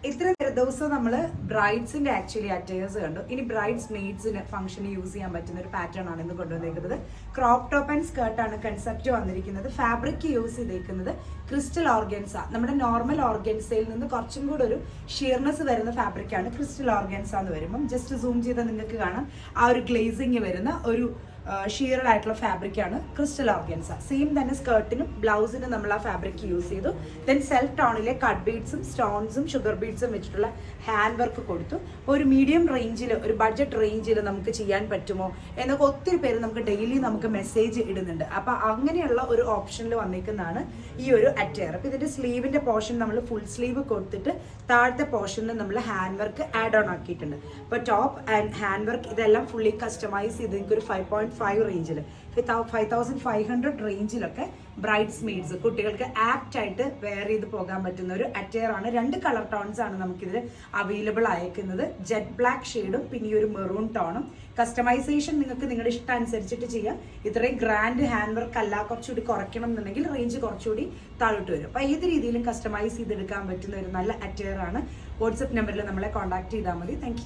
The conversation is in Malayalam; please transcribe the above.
ഇത്ര ദിവസം നമ്മൾ ബ്രൈഡ്സിന്റെ ആക്ച്വലി അറ്റയേഴ്സ് കണ്ടു. ഇനി ബ്രൈഡ്സ് മെയ്ഡ്സിന് ഫംഗ്ഷന് യൂസ് ചെയ്യാൻ പറ്റുന്ന ഒരു പാറ്റേൺ ആണ് ഇന്ന് കൊണ്ടുവന്നിരിക്കുന്നത്. ക്രോപ്പ് ടോപ്പ് ആൻഡ് സ്കേർട്ട് ആണ് കൺസെപ്റ്റ് വന്നിരിക്കുന്നത്. ഫാബ്രിക് യൂസ് ചെയ്തേക്കുന്നത് ക്രിസ്റ്റൽ ഓർഗൻസ. നമ്മുടെ നോർമൽ ഓർഗൻസയിൽ നിന്ന് കുറച്ചും കൂടെ ഒരു ഷിയർനെസ് വരുന്ന ഫാബ്രിക് ആണ് ക്രിസ്റ്റൽ ഓർഗൻസ എന്ന് വരുമ്പം. ജസ്റ്റ് സൂം ചെയ്താൽ നിങ്ങൾക്ക് കാണാം ആ ഒരു ഗ്ലേസിങ് വരുന്ന ഒരു ഷീറഡ് ആയിട്ടുള്ള ഫാബ്രിക് ആണ് ക്രിസ്റ്റൽ ഓർഗൻസ. സെയിം തന്നെ സ്കേർട്ടിനും ബ്ലൗസിനും നമ്മൾ ആ ഫാബ്രിക് യൂസ് ചെയ്തു. ദെൻ സെൽഫ് ടോണിലെ കട്ട് ബീഡ്സും സ്റ്റോൺസും ഷുഗർ ബീഡ്സും വെച്ചിട്ടുള്ള ഹാൻഡ് വർക്ക് കൊടുത്തു. അപ്പോൾ ഒരു മീഡിയം റേഞ്ചിൽ, ഒരു ബഡ്ജറ്റ് റേഞ്ചിൽ നമുക്ക് ചെയ്യാൻ പറ്റുമോ എന്നൊക്കെ ഒത്തിരി പേര് നമുക്ക് ഡെയിലി നമുക്ക് മെസ്സേജ് ഇടുന്നുണ്ട്. അപ്പോൾ അങ്ങനെയുള്ള ഒരു ഓപ്ഷനിൽ വന്നിരിക്കുന്നതാണ് ഈ ഒരു അറ്റയർ. അപ്പോൾ ഇതിന്റെ സ്ലീവിന്റെ പോർഷൻ നമ്മൾ ഫുൾ സ്ലീവ് കൊടുത്തിട്ട് താഴത്തെ പോർഷനിൽ നമ്മൾ ഹാൻഡ് വർക്ക് ആഡ് ഓൺ ആക്കിയിട്ടുണ്ട്. അപ്പോൾ ടോപ്പ് ആൻഡ് ഹാൻഡ് വർക്ക് ഇതെല്ലാം ഫുള്ളി കസ്റ്റമൈസ് ചെയ്ത് നിങ്ങൾക്ക് ഒരു 5.5 റേഞ്ചിൽ 5500 റേഞ്ചിലൊക്കെ ബ്രൈഡ്സ് മെയ്ഡ്സ് കുട്ടികൾക്ക് ആപ്റ്റ് ആയിട്ട് വെയർ ചെയ്ത് പോകാൻ പറ്റുന്ന ഒരു അറ്റയർ ആണ്. 2 കളർ ടോൺസ് ആണ് നമുക്കിതിൽ അവൈലബിൾ ആയിരിക്കുന്നത്. ജെറ്റ് ബ്ലാക്ക് ഷെയ്ഡും പിന്നെ ഈ ഒരു മെറൂൺ ടോണും. കസ്റ്റമൈസേഷൻ നിങ്ങൾക്ക് നിങ്ങളുടെ ഇഷ്ടം അനുസരിച്ചിട്ട് ചെയ്യാം. ഇത്രയും ഗ്രാൻഡ് ഹാൻഡ് വർക്ക് അല്ല, കുറച്ചുകൂടി കുറയ്ക്കണം എന്നുണ്ടെങ്കിൽ റേഞ്ച് കുറച്ചുകൂടി താഴോട്ട് വരും. അപ്പോൾ ഏത് രീതിയിലും കസ്റ്റമൈസ് ചെയ്തെടുക്കാൻ പറ്റുന്ന ഒരു നല്ല അറ്റയർ ആണ്. വാട്സപ്പ് നമ്പറിൽ നമ്മളെ കോൺടാക്ട് ചെയ്താൽ മതി. താങ്ക്